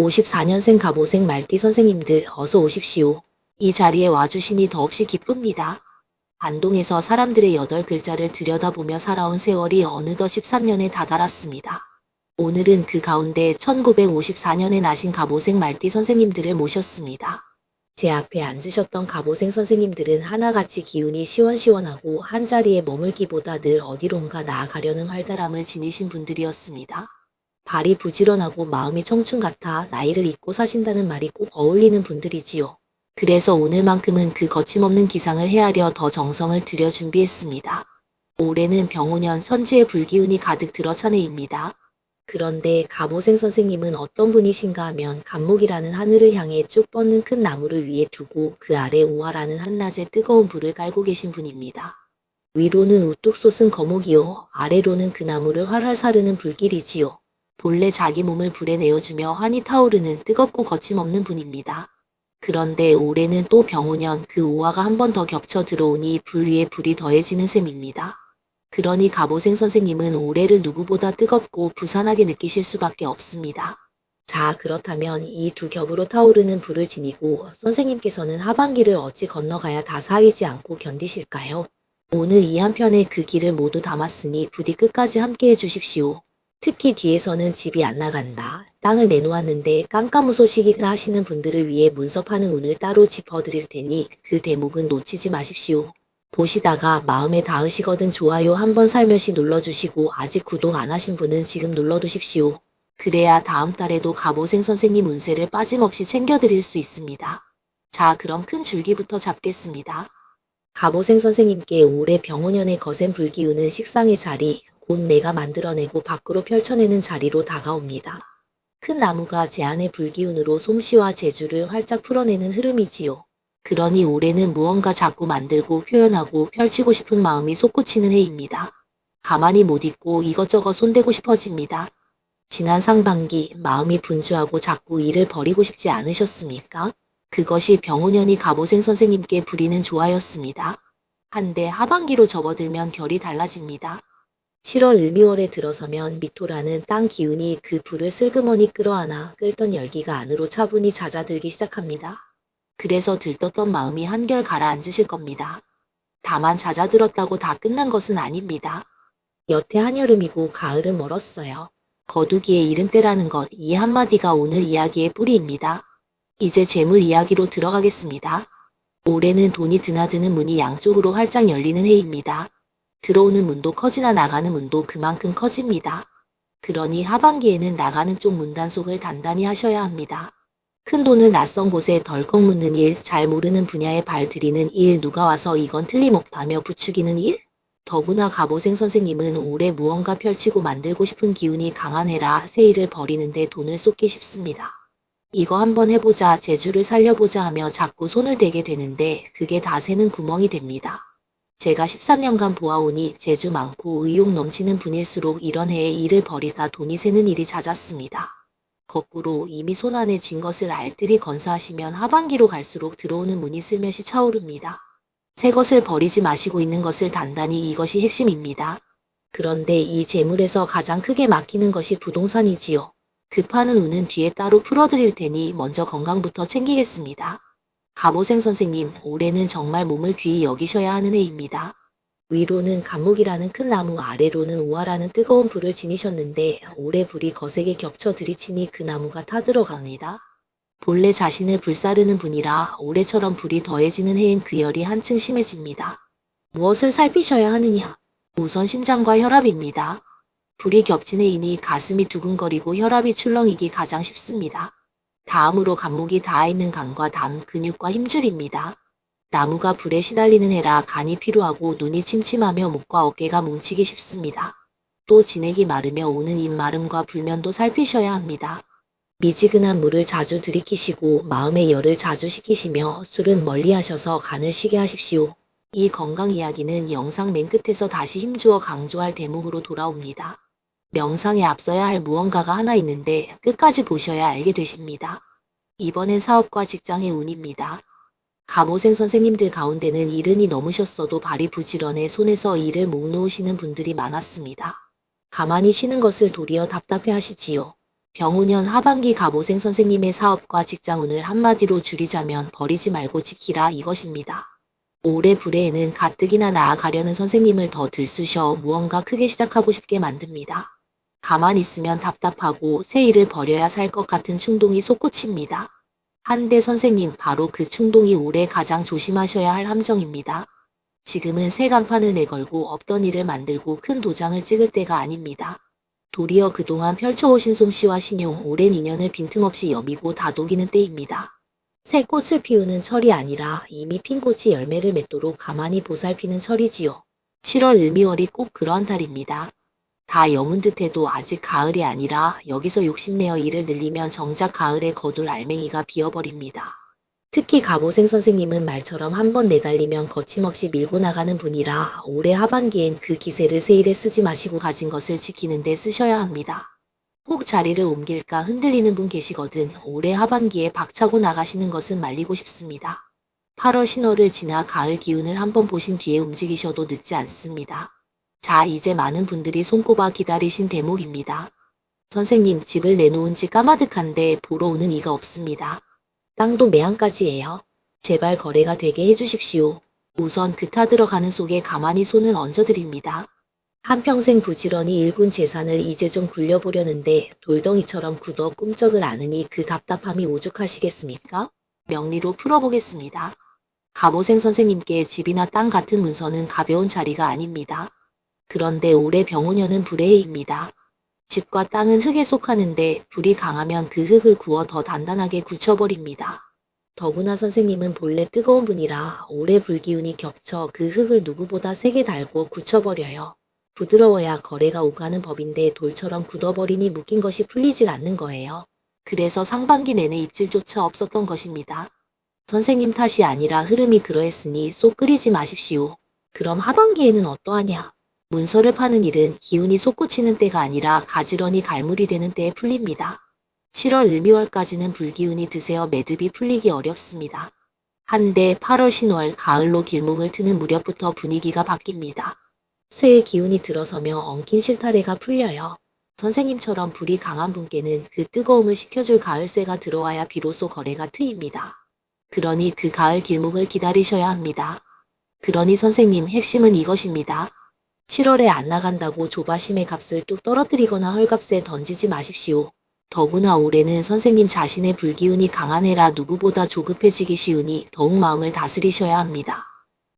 54년생 갑오생 말띠 선생님들 어서 오십시오. 이 자리에 와주시니 더없이 기쁩니다. 안동에서 사람들의 8글자를 들여다보며 살아온 세월이 어느덧 13년에 다다랐습니다. 오늘은 그 가운데 1954년에 나신 갑오생 말띠 선생님들을 모셨습니다. 제 앞에 앉으셨던 갑오생 선생님들은 하나같이 기운이 시원시원하고 한자리에 머물기보다 늘 어디론가 나아가려는 활달함을 지니신 분들이었습니다. 발이 부지런하고 마음이 청춘 같아 나이를 잊고 사신다는 말이 꼭 어울리는 분들이지요. 그래서 오늘만큼은 그 거침없는 기상을 헤아려 더 정성을 들여 준비했습니다. 올해는 병오년 천지의 불기운이 가득 들어찬 해입니다. 그런데 갑오생 선생님은 어떤 분이신가 하면 갑목이라는 하늘을 향해 쭉 뻗는 큰 나무를 위에 두고 그 아래 우화라는 한낮에 뜨거운 불을 깔고 계신 분입니다. 위로는 우뚝 솟은 거목이요, 아래로는 그 나무를 활활 사르는 불길이지요. 본래 자기 몸을 불에 내어주며 환히 타오르는 뜨겁고 거침없는 분입니다. 그런데 올해는 또 병오년 그 우화가 한 번 더 겹쳐 들어오니 불 위에 불이 더해지는 셈입니다. 그러니 갑오생 선생님은 올해를 누구보다 뜨겁고 부산하게 느끼실 수밖에 없습니다. 자, 그렇다면 이 두 겹으로 타오르는 불을 지니고 선생님께서는 하반기를 어찌 건너가야 다 사위지 않고 견디실까요? 오늘 이 한편에 그 길을 모두 담았으니 부디 끝까지 함께해 주십시오. 특히 뒤에서는 집이 안 나간다, 땅을 내놓았는데 깜깜무소식이다 하시는 분들을 위해 문서파는 운을 따로 짚어드릴 테니 그 대목은 놓치지 마십시오. 보시다가 마음에 닿으시거든 좋아요 한번 살며시 눌러주시고 아직 구독 안 하신 분은 지금 눌러두십시오. 그래야 다음 달에도 갑오생 선생님 운세를 빠짐없이 챙겨드릴 수 있습니다. 자, 그럼 큰 줄기부터 잡겠습니다. 갑오생 선생님께 올해 병오년의 거센 불기운은 식상의 자리, 곧 내가 만들어내고 밖으로 펼쳐내는 자리로 다가옵니다. 큰 나무가 제 안의 불기운으로 솜씨와 재주를 활짝 풀어내는 흐름이지요. 그러니 올해는 무언가 자꾸 만들고 표현하고 펼치고 싶은 마음이 솟구치는 해입니다. 가만히 못 있고 이것저것 손대고 싶어집니다. 지난 상반기 마음이 분주하고 자꾸 일을 벌이고 싶지 않으셨습니까? 그것이 병오년이 갑오생 선생님께 부리는 조화였습니다. 한데 하반기로 접어들면 결이 달라집니다. 7월 을미월에 들어서면 미토라는 땅 기운이 그 불을 슬그머니 끌어안아 끓던 열기가 안으로 차분히 잦아들기 시작합니다. 그래서 들떴던 마음이 한결 가라앉으실 겁니다. 다만 잦아들었다고 다 끝난 것은 아닙니다. 여태 한여름이고 가을은 멀었어요. 거두기에 이른 때라는 것, 이 한마디가 오늘 이야기의 뿌리입니다. 이제 재물 이야기로 들어가겠습니다. 올해는 돈이 드나드는 문이 양쪽으로 활짝 열리는 해입니다. 들어오는 문도 커지나 나가는 문도 그만큼 커집니다. 그러니 하반기에는 나가는 쪽 문단속을 단단히 하셔야 합니다. 큰 돈을 낯선 곳에 덜컥 묻는 일, 잘 모르는 분야에 발 들이는 일, 누가 와서 이건 틀림없다며 부추기는 일? 더구나 갑오생 선생님은 올해 무언가 펼치고 만들고 싶은 기운이 강한 해라 새 일을 벌이는데 돈을 쏟기 쉽습니다. 이거 한번 해보자, 재주를 살려보자 하며 자꾸 손을 대게 되는데 그게 다 새는 구멍이 됩니다. 제가 13년간 보아오니 재주 많고 의욕 넘치는 분일수록 이런 해에 일을 벌이다 돈이 새는 일이 잦았습니다. 거꾸로 이미 손안에 쥔 것을 알뜰히 건사하시면 하반기로 갈수록 들어오는 문이 슬며시 차오릅니다. 새 것을 버리지 마시고 있는 것을 단단히, 이것이 핵심입니다. 그런데 이 재물에서 가장 크게 막히는 것이 부동산이지요. 급하는 운은 뒤에 따로 풀어드릴 테니 먼저 건강부터 챙기겠습니다. 갑오생 선생님, 올해는 정말 몸을 귀히 여기셔야 하는 해입니다. 위로는 갑목이라는 큰 나무, 아래로는 우화라는 뜨거운 불을 지니셨는데 올해 불이 거세게 겹쳐 들이치니 그 나무가 타들어갑니다. 본래 자신을 불사르는 분이라 올해처럼 불이 더해지는 해인 그 열이 한층 심해집니다. 무엇을 살피셔야 하느냐? 우선 심장과 혈압입니다. 불이 겹친 해이니 가슴이 두근거리고 혈압이 출렁이기 가장 쉽습니다. 다음으로 간목이 닿아있는 간과 담, 근육과 힘줄입니다. 나무가 불에 시달리는 해라 간이 피로하고 눈이 침침하며 목과 어깨가 뭉치기 쉽습니다. 또 진액이 마르며 오는 입마름과 불면도 살피셔야 합니다. 미지근한 물을 자주 들이키시고 마음의 열을 자주 식히시며 술은 멀리하셔서 간을 쉬게 하십시오. 이 건강 이야기는 영상 맨 끝에서 다시 힘주어 강조할 대목으로 돌아옵니다. 명상에 앞서야 할 무언가가 하나 있는데 끝까지 보셔야 알게 되십니다. 이번엔 사업과 직장의 운입니다. 갑오생 선생님들 가운데는 이른이 넘으셨어도 발이 부지런해 손에서 일을 목 놓으시는 분들이 많았습니다. 가만히 쉬는 것을 도리어 답답해 하시지요. 병후년 하반기 갑오생 선생님의 사업과 직장운을 한마디로 줄이자면 버리지 말고 지키라 이것입니다. 올해 불해에는 가뜩이나 나아가려는 선생님을 더 들쑤셔 무언가 크게 시작하고 싶게 만듭니다. 가만히 있으면 답답하고 새 일을 벌여야 살 것 같은 충동이 솟구칩니다. 한데 선생님, 바로 그 충동이 올해 가장 조심하셔야 할 함정입니다. 지금은 새 간판을 내걸고 없던 일을 만들고 큰 도장을 찍을 때가 아닙니다. 도리어 그동안 펼쳐오신 솜씨와 신용, 오랜 인연을 빈틈없이 여미고 다독이는 때입니다. 새 꽃을 피우는 철이 아니라 이미 핀 꽃이 열매를 맺도록 가만히 보살피는 철이지요. 7월 을미월이 꼭 그러한 달입니다. 다 여문 듯해도 아직 가을이 아니라 여기서 욕심내어 일을 늘리면 정작 가을에 거둘 알맹이가 비어버립니다. 특히 갑오생 선생님은 말처럼 한번 내달리면 거침없이 밀고 나가는 분이라 올해 하반기엔 그 기세를 새 일에 쓰지 마시고 가진 것을 지키는 데 쓰셔야 합니다. 혹 자리를 옮길까 흔들리는 분 계시거든 올해 하반기에 박차고 나가시는 것은 말리고 싶습니다. 8월 신월을 지나 가을 기운을 한번 보신 뒤에 움직이셔도 늦지 않습니다. 자, 이제 많은 분들이 손꼽아 기다리신 대목입니다. 선생님, 집을 내놓은 지 까마득한데 보러 오는 이가 없습니다. 땅도 매한까지예요. 제발 거래가 되게 해주십시오. 우선 그 타 들어가는 속에 가만히 손을 얹어드립니다. 한평생 부지런히 일군 재산을 이제 좀 굴려보려는데 돌덩이처럼 굳어 꿈쩍을 않으니 그 답답함이 오죽하시겠습니까? 명리로 풀어보겠습니다. 갑오생 선생님께 집이나 땅 같은 문서는 가벼운 자리가 아닙니다. 그런데 올해 병오년은 불의 해입니다. 집과 땅은 흙에 속하는데 불이 강하면 그 흙을 구워 더 단단하게 굳혀버립니다. 더구나 선생님은 본래 뜨거운 분이라 올해 불기운이 겹쳐 그 흙을 누구보다 세게 달고 굳혀버려요. 부드러워야 거래가 오가는 법인데 돌처럼 굳어버리니 묶인 것이 풀리질 않는 거예요. 그래서 상반기 내내 입질조차 없었던 것입니다. 선생님 탓이 아니라 흐름이 그러했으니 쏙 끓이지 마십시오. 그럼 하반기에는 어떠하냐? 문서를 파는 일은 기운이 솟구치는 때가 아니라 가지런히 갈물이 되는 때에 풀립니다. 7월 을미월까지는 불기운이 드세어 매듭이 풀리기 어렵습니다. 한데 8월 신월, 가을로 길목을 트는 무렵부터 분위기가 바뀝니다. 쇠의 기운이 들어서며 엉킨 실타래가 풀려요. 선생님처럼 불이 강한 분께는 그 뜨거움을 식혀줄 가을쇠가 들어와야 비로소 거래가 트입니다. 그러니 그 가을 길목을 기다리셔야 합니다. 그러니 선생님, 핵심은 이것입니다. 7월에 안 나간다고 조바심의 값을 뚝 떨어뜨리거나 헐값에 던지지 마십시오. 더구나 올해는 선생님 자신의 불기운이 강한 해라 누구보다 조급해지기 쉬우니 더욱 마음을 다스리셔야 합니다.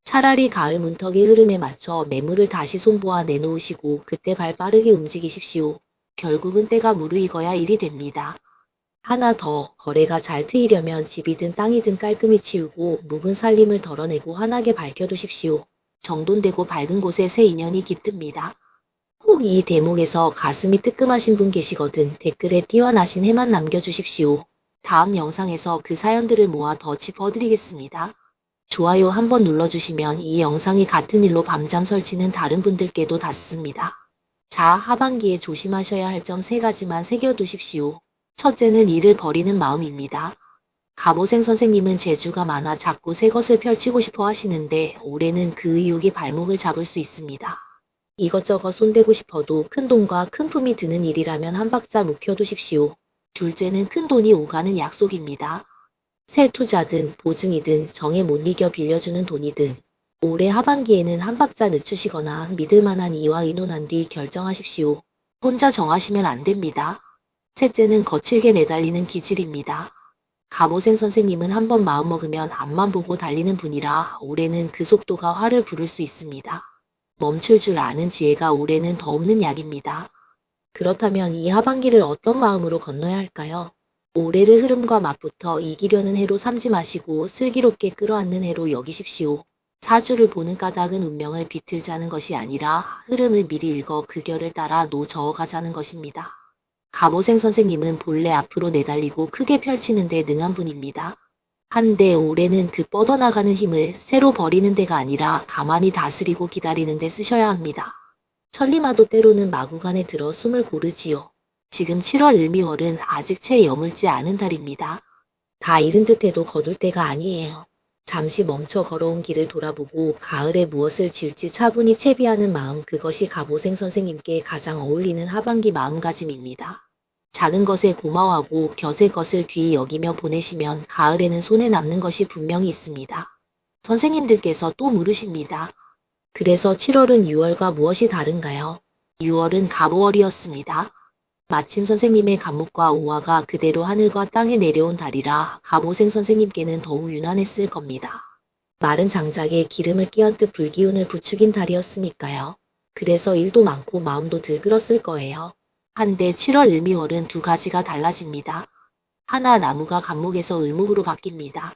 차라리 가을 문턱의 흐름에 맞춰 매물을 다시 손보아 내놓으시고 그때 발 빠르게 움직이십시오. 결국은 때가 무르익어야 일이 됩니다. 하나 더, 거래가 잘 트이려면 집이든 땅이든 깔끔히 치우고 묵은 살림을 덜어내고 환하게 밝혀두십시오. 정돈되고 밝은 곳에 새 인연이 깃듭니다. 혹 이 대목에서 가슴이 뜨끔하신 분 계시거든 댓글에 띄워나신 해만 남겨주십시오. 다음 영상에서 그 사연들을 모아 더 짚어드리겠습니다. 좋아요 한번 눌러주시면 이 영상이 같은 일로 밤잠 설치는 다른 분들께도 닿습니다. 자, 하반기에 조심하셔야 할 점 3가지만 새겨두십시오. 첫째는 일을 버리는 마음입니다. 갑오생 선생님은 재주가 많아 자꾸 새 것을 펼치고 싶어 하시는데 올해는 그 의욕이 발목을 잡을 수 있습니다. 이것저것 손대고 싶어도 큰 돈과 큰 품이 드는 일이라면 한 박자 묵혀두십시오. 둘째는 큰 돈이 오가는 약속입니다. 새 투자든 보증이든 정에 못 이겨 빌려주는 돈이든 올해 하반기에는 한 박자 늦추시거나 믿을만한 이와 의논한 뒤 결정하십시오. 혼자 정하시면 안 됩니다. 셋째는 거칠게 내달리는 기질입니다. 갑오생 선생님은 한번 마음먹으면 앞만 보고 달리는 분이라 올해는 그 속도가 화를 부를 수 있습니다. 멈출 줄 아는 지혜가 올해는 더 없는 약입니다. 그렇다면 이 하반기를 어떤 마음으로 건너야 할까요? 올해를 흐름과 맞붙어 이기려는 해로 삼지 마시고 슬기롭게 끌어안는 해로 여기십시오. 사주를 보는 까닭은 운명을 비틀자는 것이 아니라 흐름을 미리 읽어 그 결을 따라 저어가자는 것입니다. 갑오생 선생님은 본래 앞으로 내달리고 크게 펼치는 데 능한 분입니다. 한데 올해는 그 뻗어나가는 힘을 새로 버리는 데가 아니라 가만히 다스리고 기다리는 데 쓰셔야 합니다. 천리마도 때로는 마구간에 들어 숨을 고르지요. 지금 7월 을미월은 아직 채 여물지 않은 달입니다. 다 이른 듯해도 거둘 때가 아니에요. 잠시 멈춰 걸어온 길을 돌아보고 가을에 무엇을 지을지 차분히 채비하는 마음, 그것이 갑오생 선생님께 가장 어울리는 하반기 마음가짐입니다. 작은 것에 고마워하고 곁의 것을 귀히 여기며 보내시면 가을에는 손에 남는 것이 분명히 있습니다. 선생님들께서 또 물으십니다. 그래서 7월은 6월과 무엇이 다른가요? 6월은 갑오월이었습니다. 마침 선생님의 감목과 오화가 그대로 하늘과 땅에 내려온 달이라 갑오생 선생님께는 더욱 유난했을 겁니다. 마른 장작에 기름을 끼얹듯 불기운을 부추긴 달이었으니까요. 그래서 일도 많고 마음도 들끓었을 거예요. 한데 7월 을미월은 두 가지가 달라집니다. 하나 나무가 감목에서 을목으로 바뀝니다.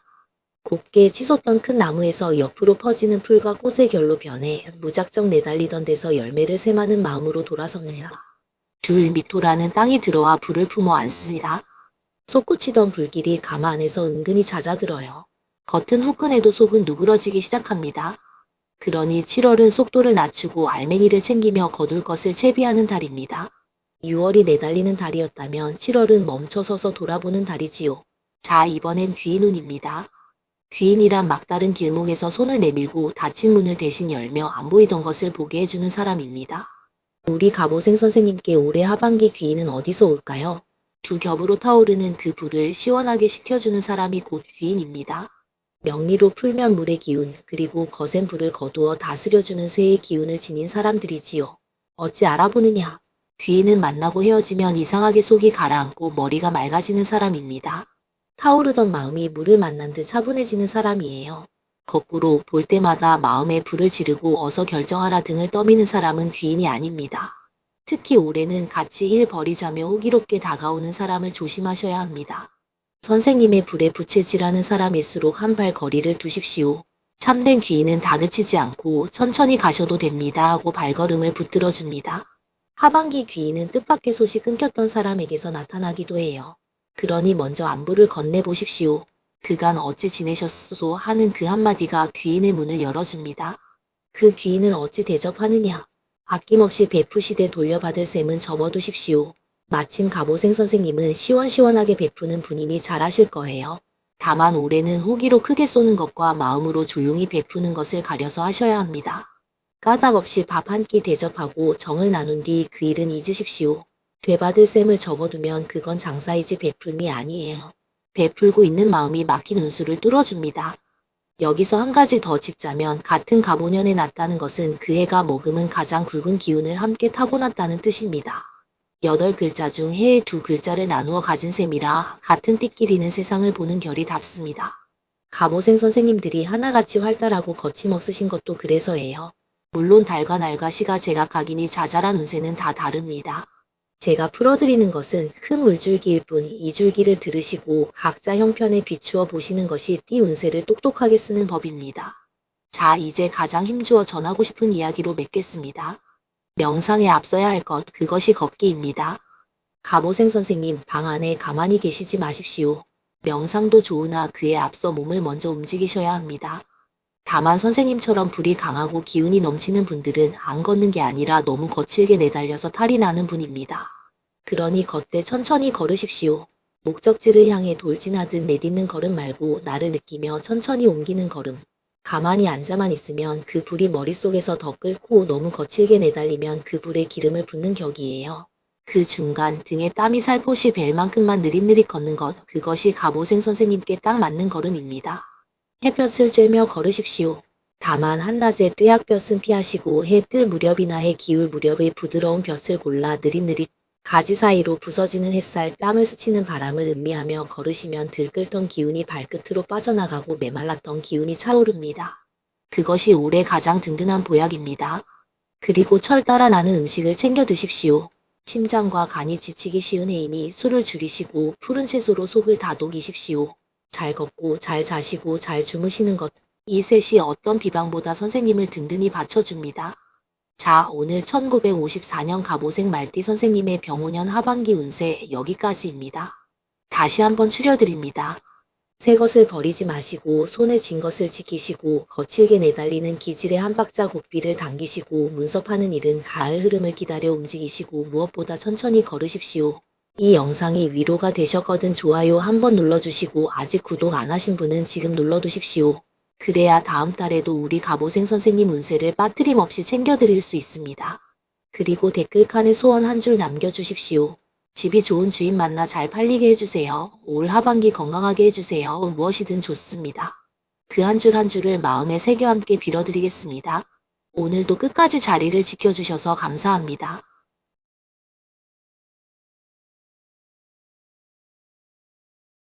곱게 치솟던 큰 나무에서 옆으로 퍼지는 풀과 꽃의 결로 변해 무작정 내달리던 데서 열매를 새마는 마음으로 돌아섭니다. 둘 미토라는 땅이 들어와 불을 품어 안습니다. 솟구치던 불길이 가마 안에서 은근히 잦아들어요. 겉은 후끈해도 속은 누그러지기 시작합니다. 그러니 7월은 속도를 낮추고 알맹이를 챙기며 거둘 것을 채비하는 달입니다. 6월이 내달리는 달이었다면 7월은 멈춰서서 돌아보는 달이지요. 자, 이번엔 귀인운입니다. 귀인이란 막다른 길목에서 손을 내밀고 닫힌 문을 대신 열며 안 보이던 것을 보게 해주는 사람입니다. 우리 갑오생 선생님께 올해 하반기 귀인은 어디서 올까요? 두 겹으로 타오르는 그 불을 시원하게 식혀주는 사람이 곧 귀인입니다. 명리로 풀면 물의 기운, 그리고 거센 불을 거두어 다스려주는 쇠의 기운을 지닌 사람들이지요. 어찌 알아보느냐? 귀인은 만나고 헤어지면 이상하게 속이 가라앉고 머리가 맑아지는 사람입니다. 타오르던 마음이 물을 만난 듯 차분해지는 사람이에요. 거꾸로 볼 때마다 마음에 불을 지르고 어서 결정하라 등을 떠미는 사람은 귀인이 아닙니다. 특히 올해는 같이 일 벌이자며 호기롭게 다가오는 사람을 조심하셔야 합니다. 선생님의 불에 부채질하는 사람일수록 한 발 거리를 두십시오. 참된 귀인은 다그치지 않고 천천히 가셔도 됩니다 하고 발걸음을 붙들어줍니다. 하반기 귀인은 뜻밖의 솥이 끊겼던 사람에게서 나타나기도 해요. 그러니 먼저 안부를 건네보십시오. 그간 어찌 지내셨소 하는 그 한마디가 귀인의 문을 열어줍니다. 그 귀인을 어찌 대접하느냐. 아낌없이 베푸시되 돌려받을 셈은 접어두십시오. 마침 갑오생 선생님은 시원시원하게 베푸는 분이니 잘하실 거예요. 다만 올해는 호기로 크게 쏘는 것과 마음으로 조용히 베푸는 것을 가려서 하셔야 합니다. 까닭없이 밥 한 끼 대접하고 정을 나눈 뒤 그 일은 잊으십시오. 되받을 셈을 접어두면 그건 장사이지 베풀미 아니에요. 베풀고 있는 마음이 막힌 운수를 뚫어줍니다. 여기서 한 가지 더 짚자면 같은 갑오년에 났다는 것은 그 해가 머금은 가장 굵은 기운을 함께 타고났다는 뜻입니다. 8글자 중 해의 2글자를 나누어 가진 셈이라 같은 띠끼리는 세상을 보는 결이 닿습니다. 갑오생 선생님들이 하나같이 활달하고 거침없으신 것도 그래서예요. 물론 달과 날과 시가 제각각이니 자잘한 운세는 다 다릅니다. 제가 풀어드리는 것은 큰 물줄기일 뿐 이 줄기를 들으시고 각자 형편에 비추어 보시는 것이 띠 운세를 똑똑하게 쓰는 법입니다. 자, 이제 가장 힘주어 전하고 싶은 이야기로 맺겠습니다. 명상에 앞서야 할 것, 그것이 걷기입니다. 갑오생 선생님, 방 안에 가만히 계시지 마십시오. 명상도 좋으나 그에 앞서 몸을 먼저 움직이셔야 합니다. 다만 선생님처럼 불이 강하고 기운이 넘치는 분들은 안 걷는 게 아니라 너무 거칠게 내달려서 탈이 나는 분입니다. 그러니 걷되 천천히 걸으십시오. 목적지를 향해 돌진하듯 내딛는 걸음 말고 나를 느끼며 천천히 옮기는 걸음. 가만히 앉아만 있으면 그 불이 머릿속에서 더 끓고 너무 거칠게 내달리면 그 불에 기름을 붓는 격이에요. 그 중간 등에 땀이 살포시 벨 만큼만 느릿느릿 걷는 것, 그것이 갑오생 선생님께 딱 맞는 걸음입니다. 햇볕을 쬐며 걸으십시오. 다만 한낮에 뙤약볕은 피하시고 해 뜰 무렵이나 해 기울 무렵의 부드러운 볕을 골라 느릿느릿 가지 사이로 부서지는 햇살, 뺨을 스치는 바람을 음미하며 걸으시면 들끓던 기운이 발끝으로 빠져나가고 메말랐던 기운이 차오릅니다. 그것이 올해 가장 든든한 보약입니다. 그리고 철 따라 나는 음식을 챙겨 드십시오. 심장과 간이 지치기 쉬운 해이니 술을 줄이시고 푸른 채소로 속을 다독이십시오. 잘 걷고 잘 자시고 잘 주무시는 것, 이 셋이 어떤 비방보다 선생님을 든든히 받쳐줍니다. 자, 오늘 1954년 갑오생 말띠 선생님의 병오년 하반기 운세 여기까지입니다. 다시 한번 추려드립니다. 새 것을 버리지 마시고 손에 쥔 것을 지키시고 거칠게 내달리는 기질의 한 박자 고삐를 당기시고 문섭하는 일은 가을 흐름을 기다려 움직이시고 무엇보다 천천히 걸으십시오. 이 영상이 위로가 되셨거든 좋아요 한번 눌러주시고 아직 구독 안 하신 분은 지금 눌러두십시오. 그래야 다음 달에도 우리 갑오생 선생님 운세를 빠뜨림 없이 챙겨드릴 수 있습니다. 그리고 댓글칸에 소원 한 줄 남겨주십시오. 집이 좋은 주인 만나 잘 팔리게 해주세요. 올 하반기 건강하게 해주세요. 무엇이든 좋습니다. 그 한 줄 한 줄을 마음에 새겨 함께 빌어드리겠습니다. 오늘도 끝까지 자리를 지켜주셔서 감사합니다.